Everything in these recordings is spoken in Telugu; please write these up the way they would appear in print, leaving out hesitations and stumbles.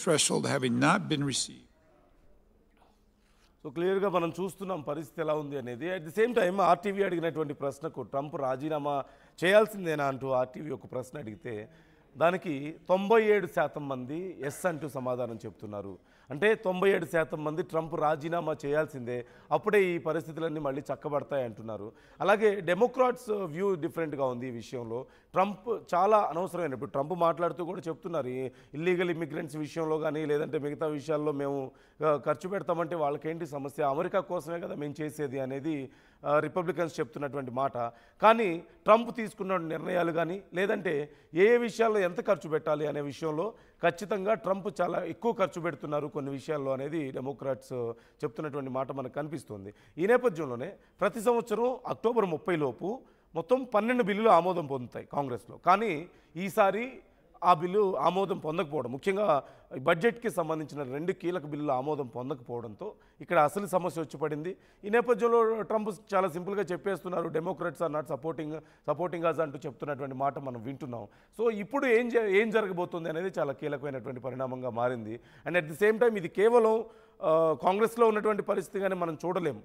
threshold having not been received. So క్లియర్గా మనం చూస్తున్నాం పరిస్థితి ఎలా ఉంది అనేది. At the same time RTV అడిగినటువంటి ప్రశ్నకు ట్రంప్ రాజీనామా చేయాల్సిందేనా అంటూ ఆర్టీవీ ఒక ప్రశ్న అడిగితే దానికి 97% మంది ఎస్ అంటూ సమాధానం చెప్తున్నారు. అంటే 97% మంది ట్రంప్ రాజీనామా చేయాల్సిందే, అప్పుడే ఈ పరిస్థితులన్నీ మళ్ళీ చక్కబడతాయి అంటున్నారు. అలాగే డెమోక్రాట్స్ వ్యూ డిఫరెంట్గా ఉంది ఈ విషయంలో. ట్రంప్ చాలా అనవసరమైన, ఇప్పుడు ట్రంప్ మాట్లాడుతూ కూడా చెప్తున్నారు ఈ ఇల్లీగల్ ఇమిగ్రెంట్స్ విషయంలో కానీ లేదంటే మిగతా విషయాల్లో మేము ఖర్చు పెడతామంటే వాళ్ళకేంటి సమస్య, అమెరికా కోసమే కదా మేము చేసేది అనేది రిపబ్లికన్స్ చెప్తున్నటువంటి మాట. కానీ ట్రంప్ తీసుకున్న నిర్ణయాలు కానీ లేదంటే ఏ విషయాల్లో ఎంత ఖర్చు పెట్టాలి అనే విషయంలో ఖచ్చితంగా ట్రంప్ చాలా ఎక్కువ ఖర్చు పెడుతున్నారు కొన్ని విషయాల్లో అనేది డెమోక్రాట్స్ చెప్తున్నటువంటి మాట మనకు కనిపిస్తుంది. ఈ నేపథ్యంలోనే ప్రతి సంవత్సరం అక్టోబర్ 30 లోపు మొత్తం 12 బిల్లులు ఆమోదం పొందుతాయి కాంగ్రెస్లో. కానీ ఈసారి ఆ బిల్లు ఆమోదం పొందకపోవడం, ముఖ్యంగా బడ్జెట్కి సంబంధించిన 2 కీలక బిల్లులు ఆమోదం పొందకపోవడంతో ఇక్కడ అసలు సమస్య వచ్చి పడింది. ఈ నేపథ్యంలో ట్రంప్ చాలా సింపుల్గా చెప్పేస్తున్నారు, democrats are not supporting us అంటూ చెప్తున్నటువంటి మాట మనం వింటున్నాం. సో ఇప్పుడు ఏం జరగబోతుంది అనేది చాలా కీలకమైనటువంటి పరిణామంగా మారింది. And at the same time ఇది కేవలం కాంగ్రెస్లో ఉన్నటువంటి పరిస్థితిగానే మనం చూడలేము.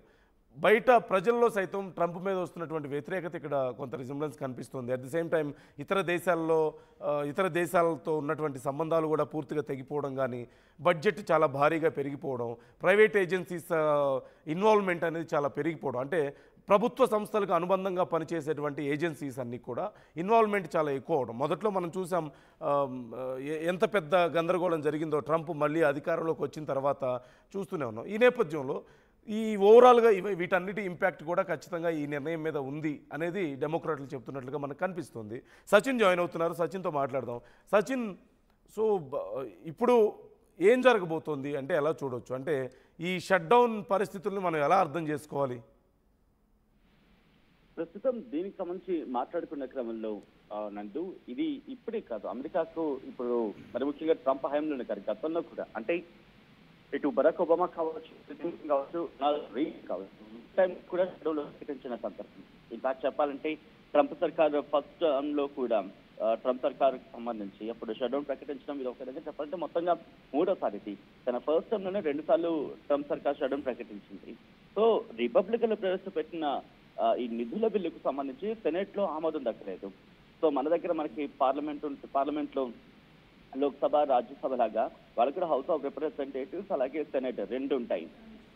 బయట ప్రజల్లో సైతం ట్రంప్ మీద వస్తున్నటువంటి వ్యతిరేకత ఇక్కడ కొంత రిజంబ్లెన్స్ కనిపిస్తుంది. అట్ ది సేమ్ టైం ఇతర దేశాలతో ఉన్నటువంటి సంబంధాలు కూడా పూర్తిగా తెగిపోవడం కానీ, బడ్జెట్ చాలా భారీగా పెరిగిపోవడం, ప్రైవేట్ ఏజెన్సీస్ ఇన్వాల్వ్మెంట్ అనేది చాలా పెరిగిపోవడం, అంటే ప్రభుత్వ సంస్థలకు అనుబంధంగా పనిచేసేటువంటి ఏజెన్సీస్ అన్నీ కూడా ఇన్వాల్వ్మెంట్ చాలా ఎక్కువ అవడం. మొదట్లో మనం చూసాం ఎంత పెద్ద గందరగోళం జరిగిందో ట్రంప్ మళ్ళీ అధికారంలోకి వచ్చిన తర్వాత చూస్తూనే ఉన్నాం. ఈ నేపథ్యంలో ఈ ఓవరాల్గా వీటన్నిటి ఇంపాక్ట్ కూడా ఖచ్చితంగా ఈ నిర్ణయం మీద ఉంది అనేది డెమోక్రాట్లు చెప్తున్నట్లుగా మనకు కనిపిస్తుంది. సచిన్ జాయిన్ అవుతున్నారు, సచిన్తో మాట్లాడదాం. సచిన్, సో ఇప్పుడు ఏం జరగబోతోంది అంటే ఎలా చూడవచ్చు, అంటే ఈ షట్ డౌన్ పరిస్థితుల్ని మనం ఎలా అర్థం చేసుకోవాలి? ప్రస్తుతం దీనికి సంబంధించి మాట్లాడుకున్న క్రమంలో నందు, ఇది ఇప్పుడే కాదు, అమెరికాకు ఇప్పుడు మరి ముఖ్యంగా ట్రంప్ హయాంలోనే కాదు, గతంలో కూడా, అంటే ఇటు బరాక్ ఒబామా కావచ్చు, కావచ్చు, కావచ్చు, టైం కూడా షెడ్యూల్ ప్రకటించిన సందర్భం. ఇన్ఫాక్ట్ చెప్పాలంటే ట్రంప్ సర్కార్ ఫస్ట్ టర్మ్ లో కూడా ట్రంప్ సర్కార్ సంబంధించి అప్పుడు షెడ్యూల్ ప్రకటించడం ఇది ఒక విధంగా చెప్పాలంటే మొత్తంగా 3వసారి ఇది. తన ఫస్ట్ టర్మ్ లోనే 2 సార్లు ట్రంప్ సర్కార్ షెడ్యూల్ ప్రకటించింది. సో రిపబ్లికన్లు ప్రవేశపెట్టిన ఈ నిధుల బిల్లుకు సంబంధించి సెనెట్ లో ఆమోదం దక్కలేదు. సో మన దగ్గర మనకి పార్లమెంట్ లో లోక్సభ, రాజ్యసభ లాగా వాళ్ళకి కూడా హౌస్ ఆఫ్ రిప్రజెంటేటివ్స్ అలాగే సెనెట్ 2 ఉంటాయి.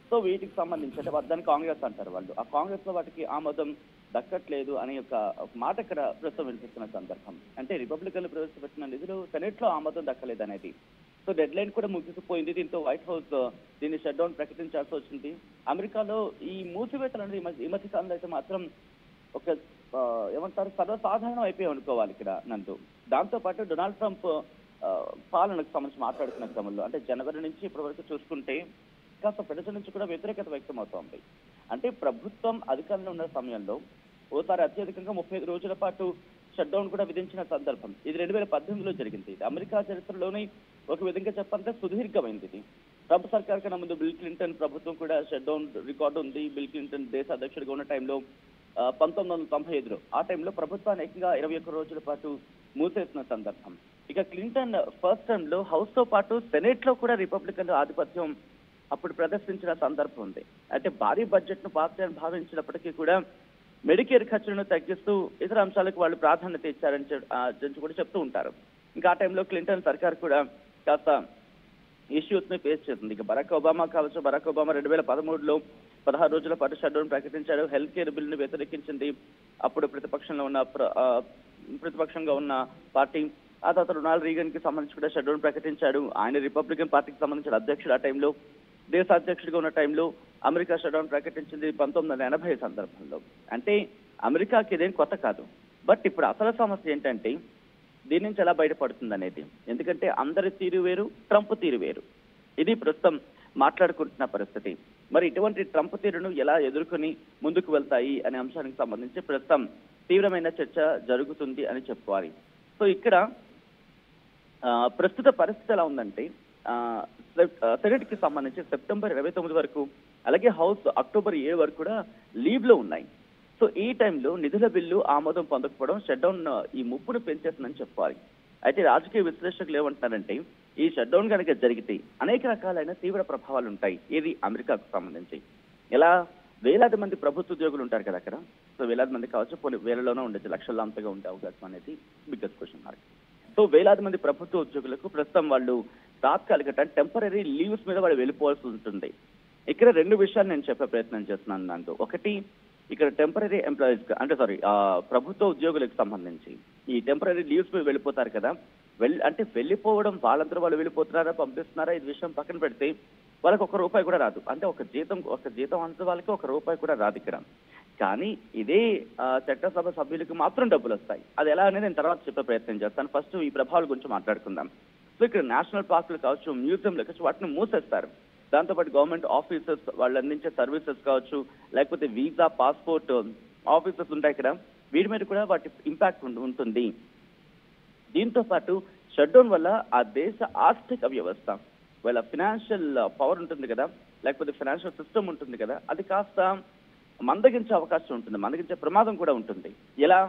సో వీటికి సంబంధించి అంటే దాన్ని కాంగ్రెస్ అంటారు వాళ్ళు. ఆ కాంగ్రెస్ లో వాటికి ఆమోదం దక్కట్లేదు అనే ఒక మాట ఇక్కడ ప్రస్తుతం వినిపిస్తున్న సందర్భం. అంటే రిపబ్లికన్లు ప్రవేశపెట్టిన నిధులు సెనెట్ లో ఆమోదం దక్కలేదు అనేది. సో డెడ్ లైన్ కూడా ముగిసిపోయింది. దీంతో వైట్ హౌస్ దీన్ని షట్ డౌన్ ప్రకటించాల్సి వచ్చింది. అమెరికాలో ఈ మూసివేతలు అనేది ఈ మధ్య కాలంలో అయితే మాత్రం ఒక ఏమంటారు సర్వసాధారణం అయిపోయి అనుకోవాలి ఇక్కడ నందు. దాంతో పాటు డొనాల్డ్ ట్రంప్ పాలనకు సంబంధించి మాట్లాడుతున్న క్రమంలో అంటే జనవరి నుంచి ఇప్పటి వరకు చూసుకుంటే కాస్త ప్రజల నుంచి కూడా వ్యతిరేకత వ్యక్తం అవుతోంది. అంటే ప్రభుత్వం అధికారంలో ఉన్న సమయంలో ఓసారి అత్యధికంగా 35 రోజుల పాటు షట్ డౌన్ కూడా విధించిన సందర్భం. ఇది 2018లో జరిగింది. అమెరికా చరిత్రలోనే ఒక విధంగా చెప్పాలంటే సుదీర్ఘమైంది ఇది. ట్రంప్ సర్కార్ కన్నా ముందు బిల్ క్లింటన్ ప్రభుత్వం కూడా షట్ డౌన్ రికార్డు ఉంది. బిల్ క్లింటన్ దేశ అధ్యక్షుడిగా ఉన్న టైంలో 1995లో ఆ టైంలో ప్రభుత్వాన్ని ఏకంగా 21 రోజుల పాటు మూసేసిన సందర్భం. ఇక క్లింటన్ ఫస్ట్ టర్మ్ లో హౌస్ తో పాటు సెనెట్ లో కూడా రిపబ్లికన్ ఆధిపత్యం అప్పుడు ప్రదర్శించిన సందర్భం ఉంది. అంటే భారీ బడ్జెట్ ను పాస్ చేయాలని భావించినప్పటికీ కూడా మెడికేర్ ఖర్చులను తగ్గిస్తూ ఇతర అంశాలకు వాళ్ళు ప్రాధాన్యత ఇచ్చారని కూడా చెప్తూ ఉంటారు. ఇంకా ఆ టైంలో క్లింటన్ సర్కార్ కూడా కాస్త ఇష్యూస్ ని ఫేస్ చేస్తుంది. ఇక బరాక్ ఒబామా కావచ్చు, బరాక్ ఒబామా 2013లో 16 రోజుల పాటు షట్ డౌన్ ప్రకటించాడు. హెల్త్ కేర్ బిల్ ను వ్యతిరేకించింది అప్పుడు ప్రతిపక్షంగా ఉన్న పార్టీ. ఆ తర్వాత రొనాల్డ్ రీగన్ కి సంబంధించి కూడా షట్ డౌన్ ప్రకటించాడు. ఆయన రిపబ్లికన్ పార్టీకి సంబంధించిన అధ్యక్షుడు. ఆ టైంలో దేశ అధ్యక్షుడిగా ఉన్న టైంలో అమెరికా షట్ డౌన్ ప్రకటించింది 1980 సందర్భంలో. అంటే అమెరికాకి ఇదేం కొత్త కాదు. బట్ ఇప్పుడు అసలు సమస్య ఏంటంటే దీని నుంచి ఎలా బయటపడుతుంది అనేది. ఎందుకంటే అందరి తీరు వేరు, ట్రంప్ తీరు వేరు. ఇది ప్రస్తుతం మాట్లాడుకుంటున్న పరిస్థితి. మరి ఇటువంటి ట్రంప్ తీరును ఎలా ఎదుర్కొని ముందుకు వెళ్తాయి అనే అంశానికి సంబంధించి ప్రస్తుతం తీవ్రమైన చర్చ జరుగుతుంది అని చెప్పుకోవాలి. సో ఇక్కడ ప్రస్తుత పరిస్థితి ఎలా ఉందంటే సెనెట్ కి సంబంధించి సెప్టెంబర్ 29 వరకు, అలాగే హౌస్ అక్టోబర్ 7 వరకు కూడా లీవ్ లో ఉన్నాయి. సో ఈ టైంలో నిధుల బిల్లు ఆమోదం పొందకపోవడం షట్ డౌన్ ఈ ముప్పును పెంచేస్తుందని చెప్పాలి. అయితే రాజకీయ విశ్లేషకులు ఏమంటున్నారంటే ఈ షట్ డౌన్ కనుక జరిగితే అనేక రకాలైన తీవ్ర ప్రభావాలు ఉంటాయి. ఇది అమెరికాకు సంబంధించి. ఎలా వేలాది మంది ప్రభుత్వ ఉద్యోగులు ఉంటారు కదా అక్కడ. సో వేలాది మంది కావచ్చు, పోనీ వేలలోనే ఉండొచ్చు, లక్షల్లో అంతగా ఉండే అవకాశం అనేది బిగ్గెస్ట్ క్వశ్చన్ మార్క్. సో వేలాది మంది ప్రభుత్వ ఉద్యోగులకు ప్రస్తుతం వాళ్ళు తాత్కాలిక టెంపరీ లీవ్స్ మీద వాళ్ళు వెళ్ళిపోవాల్సి ఉంటుంది. ఇక్కడ రెండు విషయాలు నేను చెప్పే ప్రయత్నం చేస్తున్నాను. దాంతో ఒకటి, ఇక్కడ టెంపరీ ఎంప్లాయీస్ ప్రభుత్వ ఉద్యోగులకు సంబంధించి ఈ టెంపరీ లీవ్స్ మీద వెళ్ళిపోతారు కదా, అంటే వెళ్ళిపోవడం వాళ్ళందరూ వాళ్ళు వెళ్ళిపోతున్నారా, పంపిస్తున్నారా, ఇది విషయం పక్కన పెడితే వాళ్ళకి ₹1 కూడా రాదు. అంటే ఒక జీతం అంత వాళ్ళకి ₹1 కూడా రాదు ఇక్కడ. కానీ ఇదే చట్టసభ సభ్యులకు మాత్రం డబ్బులు వస్తాయి. అది ఎలా అనేది నేను తర్వాత చెప్పే ప్రయత్నం చేస్తాను. ఫస్ట్ ఈ ప్రభావాల గురించి మాట్లాడుకుందాం. సో ఇక్కడ నేషనల్ పార్కులు కావచ్చు, మ్యూజియంలు కావచ్చు, వాటిని మూసేస్తారు. దాంతోపాటు గవర్నమెంట్ ఆఫీసెస్ వాళ్ళు అందించే సర్వీసెస్ కావచ్చు, లేకపోతే వీసా, పాస్పోర్ట్ ఆఫీసెస్ ఉంటాయి ఇక్కడ, వీటి మీద కూడా వాటి ఇంపాక్ట్ ఉంటుంది. దీంతో పాటు షట్ డౌన్ వల్ల ఆ దేశ ఆర్థిక వ్యవస్థ, వాళ్ళ ఫినాన్షియల్ పవర్ ఉంటుంది కదా, లేకపోతే ఫినాన్షియల్ సిస్టమ్ ఉంటుంది కదా, అది కాస్త మందగించే అవకాశం ఉంటుంది, మందగించే ప్రమాదం కూడా ఉంటుంది. ఎలా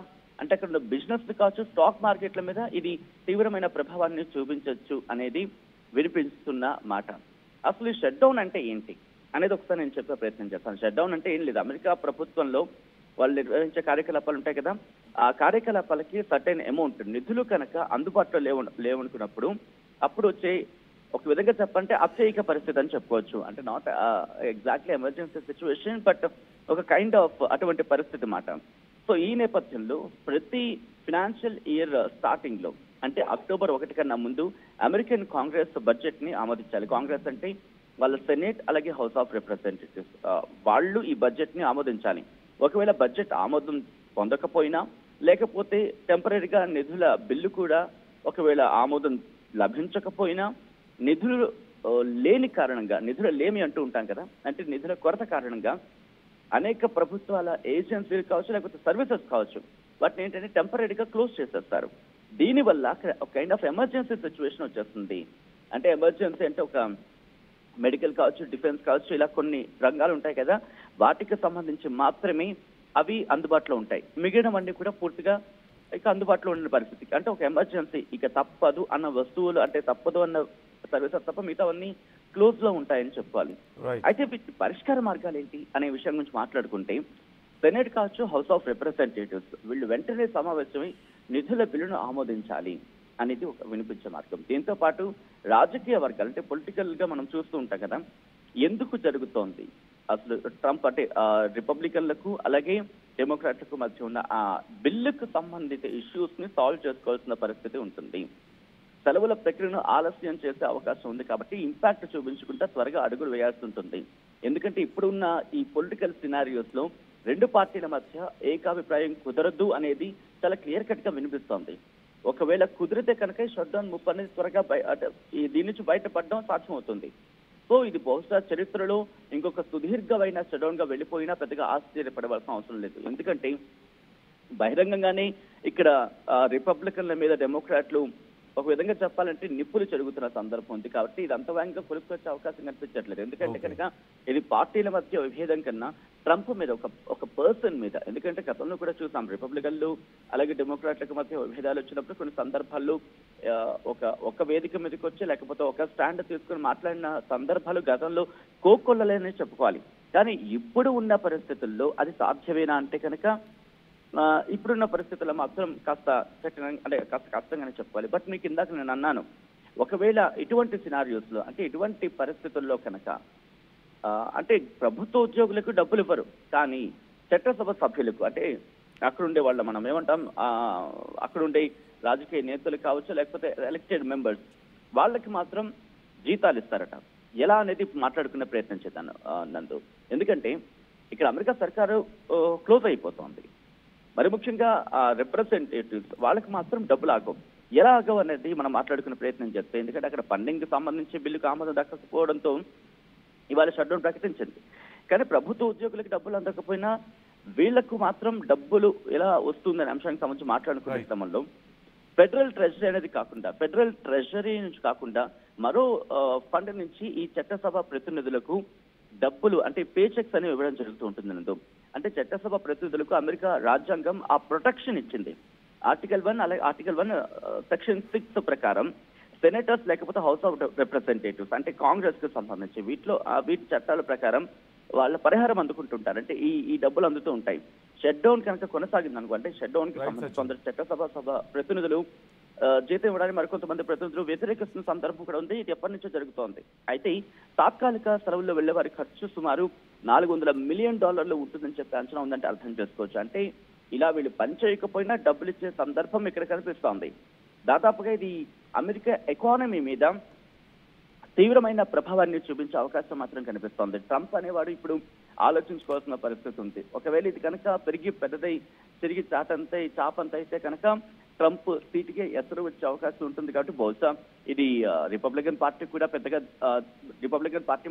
అంటే అక్కడ బిజినెస్ కావచ్చు, స్టాక్ మార్కెట్ల మీద ఇది తీవ్రమైన ప్రభావాన్ని చూపించవచ్చు అనేది వినిపిస్తున్న మాట. అసలు ఈ షట్ డౌన్ అంటే ఏంటి అనేది ఒకసారి నేను చెప్పే ప్రయత్నం చేస్తాను. షట్ డౌన్ అంటే ఏం లేదు, అమెరికా ప్రభుత్వంలో వాళ్ళు నిర్వహించే కార్యకలాపాలు ఉంటాయి కదా, ఆ కార్యకలాపాలకి సర్టైన్ అమౌంట్ నిధులు కనుక అందుబాటులో లేవనుకున్నప్పుడు అప్పుడు వచ్చే, ఒక విధంగా చెప్పంటే అత్యయిక పరిస్థితి అని చెప్పుకోవచ్చు. అంటే not exactly emergency situation, but ఒక కైండ్ ఆఫ్ అటువంటి పరిస్థితి మాట. సో ఈ నేపథ్యంలో ప్రతి ఫినాన్షియల్ ఇయర్ స్టార్టింగ్ లో, అంటే అక్టోబర్ 1 కన్నా ముందు అమెరికన్ కాంగ్రెస్ బడ్జెట్ ని ఆమోదించాలి. కాంగ్రెస్ అంటే వాళ్ళ సెనేట్ అలాగే హౌస్ ఆఫ్ రిప్రజెంటేటివ్స్, వాళ్ళు ఈ బడ్జెట్ ని ఆమోదించాలి. ఒకవేళ బడ్జెట్ ఆమోదం పొందకపోయినా, లేకపోతే టెంపరీగా నిధుల బిల్లు కూడా ఒకవేళ ఆమోదం లభించకపోయినా, నిధులు లేని కారణంగా, నిధుల లేమి అంటూ ఉంటాం కదా, అంటే నిధుల కొరత కారణంగా అనేక ప్రభుత్వాల ఏజెన్సీలు కావచ్చు, లేకపోతే సర్వీసెస్ కావచ్చు, వాటిని ఏంటంటే టెంపరీగా క్లోజ్ చేసేస్తారు. దీనివల్ల ఒక కైండ్ ఆఫ్ ఎమర్జెన్సీ సిచ్యువేషన్ వచ్చేస్తుంది. అంటే ఎమర్జెన్సీ అంటే ఒక మెడికల్ కావచ్చు, డిఫెన్స్ కావచ్చు, ఇలా కొన్ని రంగాలు ఉంటాయి కదా, వాటికి సంబంధించి మాత్రమే అవి అందుబాటులో ఉంటాయి. మిగిలినవన్నీ కూడా పూర్తిగా ఇక అందుబాటులో ఉన్న పరిస్థితి. అంటే ఒక ఎమర్జెన్సీ ఇక తప్పదు అన్న వస్తువులు, అంటే తప్పదు అన్న సర్వీసెస్ తప్ప మిగతావన్నీ క్లోజ్ లో ఉంటాయని చెప్పాలి. అయితే వీటి పరిష్కార మార్గాలు ఏంటి అనే విషయం గురించి మాట్లాడుకుంటే, సెనేట్ కావచ్చు, హౌస్ ఆఫ్ రిప్రజెంటేటివ్స్ వీళ్ళు వెంటనే సమావేశమై నిధుల బిల్లును ఆమోదించాలి అనేది ఒక వినిపించే మార్గం. దీంతో పాటు రాజకీయ వర్గాలు, అంటే పొలిటికల్ గా మనం చూస్తూ ఉంటాం కదా, ఎందుకు జరుగుతోంది అసలు ట్రంప్, అంటే రిపబ్లికన్లకు అలాగే డెమోక్రాట్లకు మధ్య ఉన్న ఆ బిల్లుకు సంబంధిత ఇష్యూస్ ని సాల్వ్ చేసుకోవాల్సిన పరిస్థితి ఉంటుంది. సెలవుల ప్రక్రియను ఆలస్యం చేసే అవకాశం ఉంది కాబట్టి ఇంపాక్ట్ చూపించుకుంటా త్వరగా అడుగులు వేయాల్సి ఉంటుంది. ఎందుకంటే ఇప్పుడున్న ఈ పొలిటికల్ సినారియోస్ లో రెండు పార్టీల మధ్య ఏకాభిప్రాయం కుదరదు అనేది చాలా క్లియర్ కట్ గా వినిపిస్తోంది. ఒకవేళ కుదిరితే కనుక షట్ డౌన్ ముప్పు అనేది త్వరగా దీని నుంచి బయటపడడం సాధ్యమవుతుంది. సో ఇది బహుశా చరిత్రలో ఇంకొక సుదీర్ఘమైన షట్ డౌన్ గా వెళ్ళిపోయినా పెద్దగా ఆశ్చర్యపడవలసిన అవసరం లేదు. ఎందుకంటే బహిరంగంగానే ఇక్కడ రిపబ్లికన్ల మీద డెమోక్రాట్లు ఒక విధంగా చెప్పాలంటే నిప్పులు చెరుగుతున్న సందర్భం ఉంది. కాబట్టి ఇది అంత వేగంగా కొలుపుకొచ్చే అవకాశం కనిపించట్లేదు. ఎందుకంటే కనుక ఇది పార్టీల మధ్య విభేదం కన్నా ట్రంప్ మీద ఒక పర్సన్ మీద, ఎందుకంటే గతంలో కూడా చూసాం రిపబ్లికన్లు అలాగే డెమోక్రాట్లకు మధ్య విభేదాలు వచ్చినప్పుడు కొన్ని సందర్భాల్లో ఒక వేదిక మీదకి వచ్చి, లేకపోతే ఒక స్టాండ్ తీసుకుని మాట్లాడిన సందర్భాలు గతంలో కోకొల్లలేని చెప్పుకోవాలి. కానీ ఇప్పుడు ఉన్న పరిస్థితుల్లో అది సాధ్యమేనా అంటే కనుక ఇప్పుడున్న పరిస్థితుల్లో మాత్రం కాస్త కష్టంగానే చెప్పుకోవాలి. బట్ మీకు ఇందాక నేను అన్నాను, ఒకవేళ ఇటువంటి సినారియోస్ లో, అంటే ఇటువంటి పరిస్థితుల్లో కనుక అంటే ప్రభుత్వ ఉద్యోగులకు డబ్బులు ఇవ్వరు, కానీ చట్టసభ సభ్యులకు, అంటే అక్కడుండే వాళ్ళ మనం ఏమంటాం, అక్కడుండే రాజకీయ నేతలు కావచ్చు, లేకపోతే ఎలక్టెడ్ మెంబర్స్, వాళ్ళకి మాత్రం జీతాలు ఇస్తారట. ఎలా అనేది మాట్లాడుకునే ప్రయత్నం చేద్దాను నందు. ఎందుకంటే ఇక్కడ అమెరికా సర్కారు క్లోజ్ అయిపోతుంది. మరి ముఖ్యంగా రిప్రజెంటేటివ్స్ వాళ్ళకి మాత్రం డబ్బులు ఆగవు. ఎలా ఆగవు అనేది మనం మాట్లాడుకునే ప్రయత్నం చేస్తాం. ఎందుకంటే అక్కడ ఫండింగ్ కి సంబంధించి బిల్లుకు ఆమోదం దక్కకపోవడంతో ఇవాళ షట్డౌన్ ప్రకటించింది. కానీ ప్రభుత్వ ఉద్యోగులకు డబ్బులు అందకపోయినా వీళ్లకు మాత్రం డబ్బులు ఎలా వస్తుందనే అంశానికి సంబంధించి మాట్లాడుకునే క్రమంలో ఫెడరల్ ట్రెజరీ నుంచి కాకుండా మరో ఫండ్ నుంచి ఈ చట్టసభ ప్రతినిధులకు డబ్బులు, అంటే పే చెక్స్ అనేవి ఇవ్వడం జరుగుతూ ఉంటుంది నందు. అంటే చట్టసభ ప్రతినిధులకు అమెరికా రాజ్యాంగం ఆ ప్రొటెక్షన్ ఇచ్చింది. ఆర్టికల్ 1 అలాగే ఆర్టికల్ 1 సెక్షన్ 6 ప్రకారం సెనేటర్స్ లేకపోతే హౌస్ ఆఫ్ రిప్రజెంటేటివ్స్ అంటే కాంగ్రెస్ కు సంబంధించి వీటి చట్టాల ప్రకారం వాళ్ళ పరిహారం అందుకుంటుంటారు. అంటే ఈ డబ్బులు అందుతూ ఉంటాయి. షట్ డౌన్ కనుక కొనసాగింది అనుకో, అంటే షట్ డౌన్ కి సంబంధించి కొందరు చట్టసభ ప్రతినిధులు జీతం ఇవ్వడానికి మరికొంతమంది ప్రతినిధులు వ్యతిరేకిస్తున్న సందర్భం కూడా ఉంది. ఇది ఎప్పటి నుంచో జరుగుతోంది. అయితే తాత్కాలిక సెలవుల్లో వెళ్లే వారి ఖర్చు సుమారు $400 మిలియన్ ఉంటుందని చెప్పి అంచనా ఉందంటే అర్థం చేసుకోవచ్చు. అంటే ఇలా వీళ్ళు పని చేయకపోయినా డబ్బులు ఇచ్చే సందర్భం ఇక్కడ కనిపిస్తోంది. దాదాపుగా ఇది అమెరికా ఎకానమీ మీద తీవ్రమైన ప్రభావాన్ని చూపించే అవకాశం మాత్రం కనిపిస్తోంది. ట్రంప్ అనేవాడు ఇప్పుడు ఆలోచించుకోవాల్సిన పరిస్థితి ఉంది. ఒకవేళ ఇది కనుక పెరిగి పెద్దదై తిరిగి చాపంత అయితే కనుక ట్రంప్ సీటుకే ఎసరు వచ్చే అవకాశం ఉంటుంది. కాబట్టి బహుశా ఇది రిపబ్లికన్ పార్టీ కూడా పెద్దగా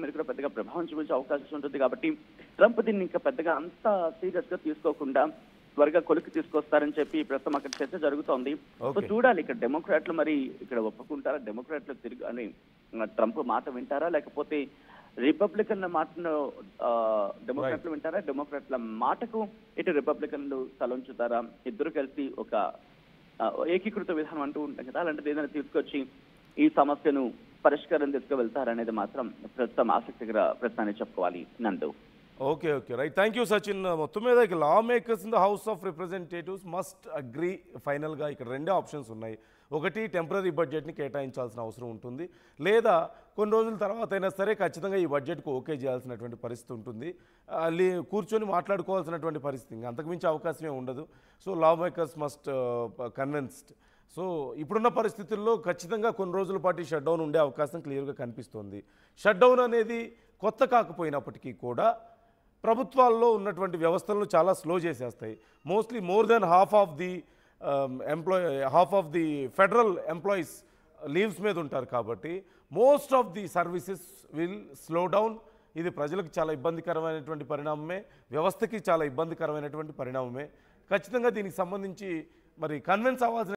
మీద కూడా పెద్దగా ప్రభావం చూపించే అవకాశం ఉంటుంది. కాబట్టి ట్రంప్ దీన్ని ఇంకా పెద్దగా అంత సీరియస్ గా తీసుకోకుండా త్వరగా కొలికి తీసుకొస్తారని చెప్పి ప్రస్తుతం అక్కడ చర్చ జరుగుతోంది. సో చూడాలి ఇక్కడ డెమోక్రాట్లు మరి ఇక్కడ ఒప్పుకుంటారా, డెమోక్రాట్లు తిరిగి అని ట్రంప్ మాట వింటారా, లేకపోతే రిపబ్లికన్ల మాటను డెమోక్రాట్లు వింటారా, డెమోక్రాట్ల మాటకు ఇటు రిపబ్లికన్లు తలంచుతారా, ఇద్దరు కలిసి ఒక ఏకీకృత విధానం అంటూ ఉంటాం కదా, అలాంటిది ఏదైనా తీసుకొచ్చి ఈ సమస్యను పరిష్కారం తీసుకువెళ్తారనేది మాత్రం ప్రస్తుతం ఆసక్తికర ప్రశ్న అని చెప్పుకోవాలి నందు. Okay right, thank you Sachin. మొత్తం మీద లా makers in the house of representatives must agree. ఫైనల్గా ఇక్కడ రెండే ఆప్షన్స్ ఉన్నాయి. ఒకటి, టెంపరీ బడ్జెట్ని కేటాయించాల్సిన అవసరం ఉంటుంది, లేదా కొన్ని రోజుల తర్వాత అయినా సరే ఖచ్చితంగా ఈ బడ్జెట్కు ఓకే చేయాల్సినటువంటి పరిస్థితి ఉంటుంది. కూర్చొని మాట్లాడుకోవాల్సినటువంటి పరిస్థితి, ఇంకా అంతకుమించి అవకాశమే ఉండదు. సో లా మేకర్స్ మస్ట్ కన్విన్స్డ్. సో ఇప్పుడున్న పరిస్థితుల్లో ఖచ్చితంగా కొన్ని రోజుల పాటు షట్ డౌన్ ఉండే అవకాశం క్లియర్గా కనిపిస్తోంది. షట్ డౌన్ అనేది కొత్త కాకపోయినప్పటికీ కూడా ప్రభుత్వాల్లో ఉన్నటువంటి వ్యవస్థలను చాలా స్లో చేసేస్తాయి. Mostly more than half of the federal employees leaves మీద ఉంటారు. కాబట్టి most of the services will slow down. ఇది ప్రజలకు చాలా ఇబ్బందికరమైనటువంటి పరిణామమే, వ్యవస్థకి చాలా ఇబ్బందికరమైనటువంటి పరిణామమే. ఖచ్చితంగా దీనికి సంబంధించి మరి కన్విన్స్ అవ్వాల్సిన